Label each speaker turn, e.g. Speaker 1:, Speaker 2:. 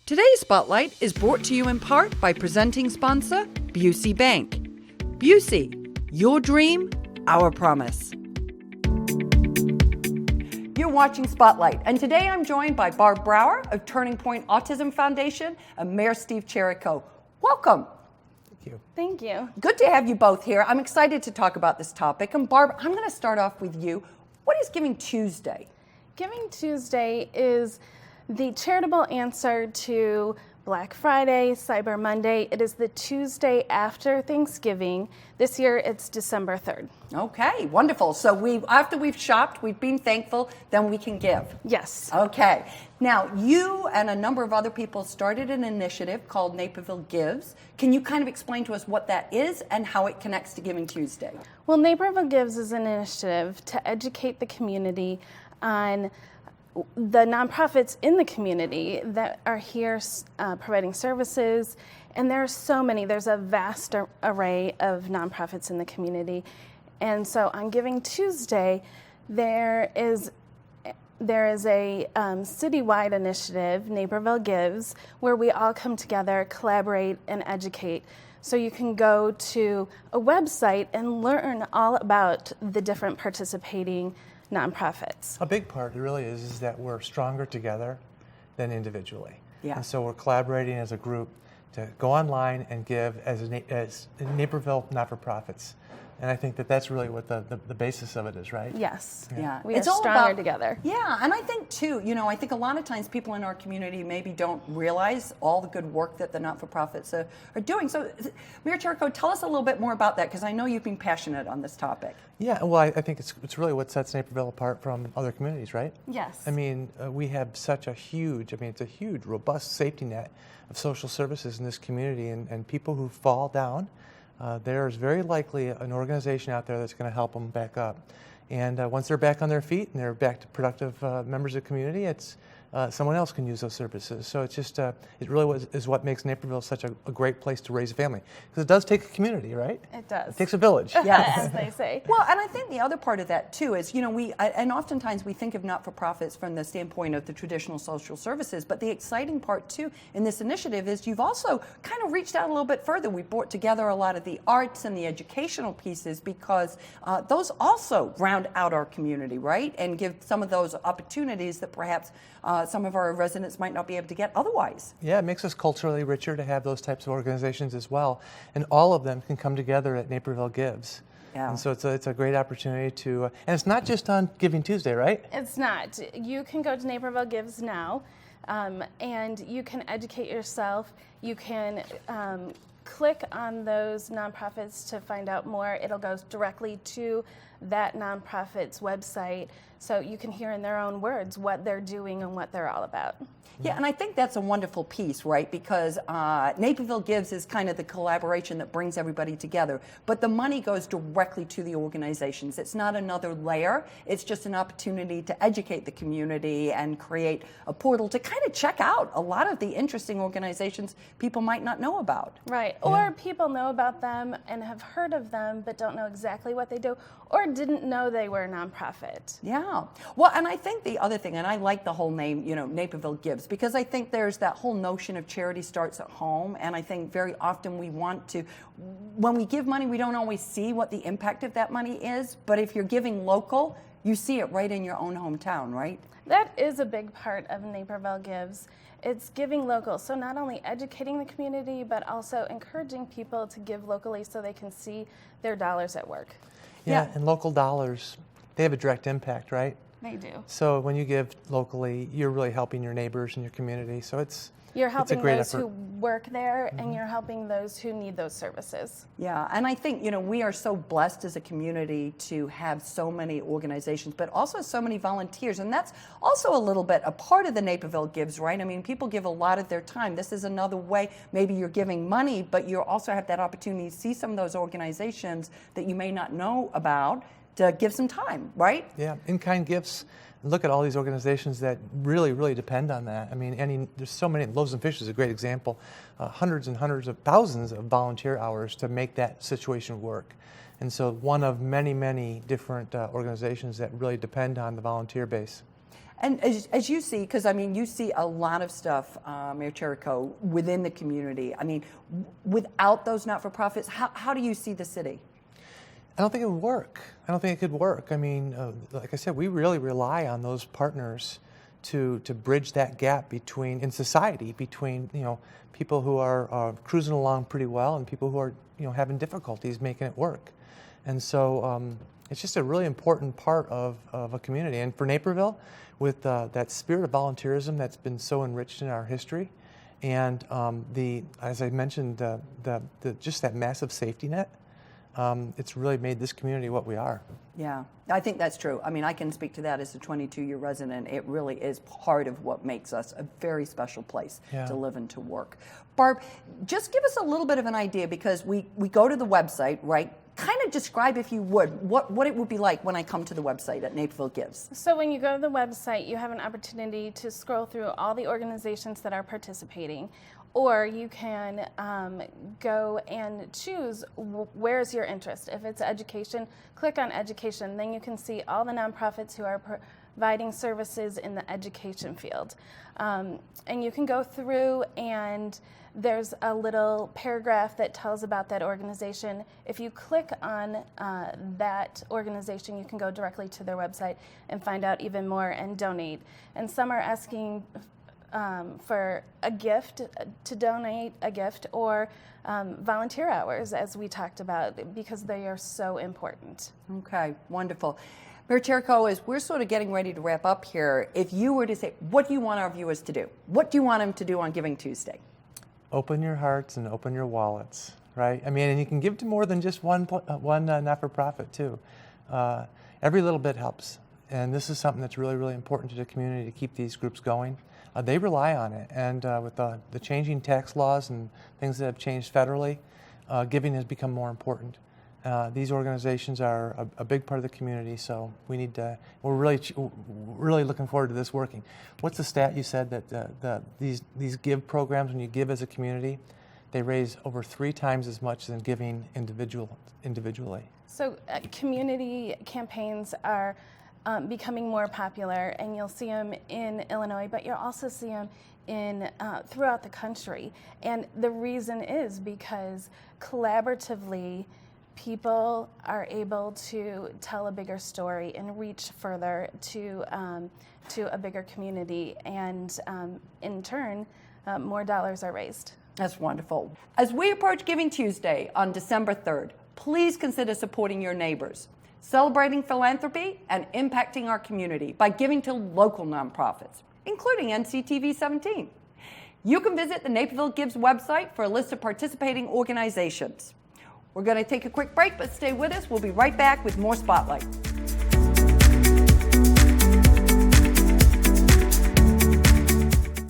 Speaker 1: Today's Spotlight is brought to you in part by presenting sponsor, Busey Bank. Busey, your dream, our promise. You're watching Spotlight, and today I'm joined by Barb Brower of Turning Point Autism Foundation and Mayor Steve Cherico. Welcome.
Speaker 2: Thank you.
Speaker 3: Thank you.
Speaker 1: Good to have you both here. I'm excited to talk about this topic. And Barb, I'm going to start off with you. What is Giving Tuesday?
Speaker 3: Giving Tuesday is the charitable answer to Black Friday, Cyber Monday. It is the Tuesday after Thanksgiving. This year it's December 3rd.
Speaker 1: Okay, wonderful. So after we've shopped, we've been thankful, then we can give.
Speaker 3: Yes.
Speaker 1: Okay. Now, you and a number of other people started an initiative called Naperville Gives. Can you kind of explain to us what that is and how it connects to Giving Tuesday?
Speaker 3: Well, Naperville Gives is an initiative to educate the community on the nonprofits in the community that are here providing services. And there are so many. There's a vast array of nonprofits in the community. And so on Giving Tuesday, there is a citywide initiative, Naperville Gives, where we all come together, collaborate, and educate. So you can go to a website and learn all about the different participating nonprofits.
Speaker 2: A big part really is that we're stronger together than individually.
Speaker 1: Yeah.
Speaker 2: And so we're collaborating as a group to go online and give as Naperville not-for-profits. And I think that that's really what the basis of it is, right?
Speaker 3: Yes.
Speaker 1: Yeah.
Speaker 3: We are stronger together.
Speaker 1: Yeah, and I think too, I think a lot of times people in our community maybe don't realize all the good work that the not-for-profits are doing. So, Mayor Cherico, tell us a little bit more about that, because I know you've been passionate on this topic.
Speaker 2: Yeah, well, I think it's really what sets Naperville apart from other communities, right?
Speaker 3: Yes.
Speaker 2: I mean, we have such a huge, it's a huge, robust safety net of social services in this community, and people who fall down, there's very likely an organization out there that's going to help them back up. And once they're back on their feet and they're back to productive members of the community, someone else can use those services. So it's just, it really is what makes Naperville such a great place to raise a family. Because it does take a community, right?
Speaker 3: It does.
Speaker 2: It takes a village.
Speaker 1: Yes.
Speaker 3: As they say.
Speaker 1: Well, and I think the other part of that too is, and oftentimes we think of not-for-profits from the standpoint of the traditional social services, but the exciting part too in this initiative is you've also kind of reached out a little bit further. We brought together a lot of the arts and the educational pieces because those also round out our community, right? And give some of those opportunities that perhaps some of our residents might not be able to get otherwise.
Speaker 2: Yeah, it makes us culturally richer to have those types of organizations as well. And all of them can come together at Naperville Gives.
Speaker 1: Yeah.
Speaker 2: And so it's a great opportunity to, and it's not just on Giving Tuesday, right?
Speaker 3: It's not. You can go to Naperville Gives now, and you can educate yourself. You can click on those nonprofits to find out more. It'll go directly to that nonprofit's website, so you can hear in their own words what they're doing and what they're all about.
Speaker 1: Yeah, and I think that's a wonderful piece, right? Because Naperville Gives is kind of the collaboration that brings everybody together. But the money goes directly to the organizations. It's not another layer. It's just an opportunity to educate the community and create a portal to kind of check out a lot of the interesting organizations people might not know about.
Speaker 3: Right. Or people know about them and have heard of them but don't know exactly what they do, or didn't know they were a nonprofit.
Speaker 1: Yeah. Well, and I think the other thing, and I like the whole name, Naperville Gives, because I think there's that whole notion of charity starts at home. And I think very often we want to, when we give money, we don't always see what the impact of that money is. But if you're giving local, you see it right in your own hometown, right?
Speaker 3: That is a big part of Naperville Gives. It's giving local, so not only educating the community, but also encouraging people to give locally so they can see their dollars at work.
Speaker 2: Yeah, and local dollars, they have a direct impact, right?
Speaker 3: They do.
Speaker 2: So when you give locally, you're really helping your neighbors and your community. So
Speaker 3: you're helping those
Speaker 2: effort.
Speaker 3: who work there, and you're helping those who need those services.
Speaker 1: Yeah, and I think, we are so blessed as a community to have so many organizations, but also so many volunteers. And that's also a little bit a part of the Naperville Gives, right? I mean, people give a lot of their time. This is another way. Maybe you're giving money, but you also have that opportunity to see some of those organizations that you may not know about to give some time, right?
Speaker 2: Yeah, InKind Gifts. Look at all these organizations that really, really depend on that. I mean, there's so many. Loaves and Fish is a great example. Hundreds and hundreds of thousands of volunteer hours to make that situation work. And so one of many, many different organizations that really depend on the volunteer base.
Speaker 1: And as you see, because I mean, you see a lot of stuff, Mayor Cherico, within the community. I mean, without those not-for-profits, how do you see the city?
Speaker 2: I don't think it would work. I don't think it could work. I mean, like I said, we really rely on those partners to bridge that gap in society between, people who are cruising along pretty well and people who are, having difficulties making it work. And so it's just a really important part of a community. And for Naperville, with that spirit of volunteerism that's been so enriched in our history, and as I mentioned, just that massive safety net, it's really made this community what we are.
Speaker 1: Yeah, I think that's true. I mean, I can speak to that as a 22-year resident. It really is part of what makes us a very special place to live and to work. Barb, just give us a little bit of an idea, because we go to the website, right? Kind of describe, if you would, what it would be like when I come to the website at Naperville Gives.
Speaker 3: So when you go to the website, you have an opportunity to scroll through all the organizations that are participating, or you can go and choose where's your interest. If it's education, click on education. Then you can see all the nonprofits who are providing services in the education field. And you can go through, and there's a little paragraph that tells about that organization. If you click on that organization, you can go directly to their website and find out even more and donate. And some are asking for a gift, to donate a gift, or volunteer hours, as we talked about, because they are so important.
Speaker 1: Okay, wonderful. Mayor Cherico, as we're sort of getting ready to wrap up here, if you were to say, what do you want our viewers to do? What do you want them to do on Giving Tuesday?
Speaker 2: Open your hearts and open your wallets, right? I mean, and you can give to more than just one not-for-profit too. Every little bit helps, and this is something that's really, really important to the community to keep these groups going. They rely on it, and with the changing tax laws and things that have changed federally, giving has become more important. These organizations are a big part of the community, so we need to. We're really looking forward to this working. What's the stat you said that these give programs, when you give as a community, they raise over 3 times as much than giving individually? So
Speaker 3: community campaigns are becoming more popular, and you'll see them in Illinois, but you'll also see them throughout the country. And the reason is because collaboratively, people are able to tell a bigger story and reach further to a bigger community, and in turn, more dollars are raised.
Speaker 1: That's wonderful. As we approach Giving Tuesday on December 3rd, please consider supporting your neighbors, celebrating philanthropy, and impacting our community by giving to local nonprofits, including NCTV 17. You can visit the Naperville Gives website for a list of participating organizations. We're going to take a quick break, but stay with us. We'll be right back with more Spotlight.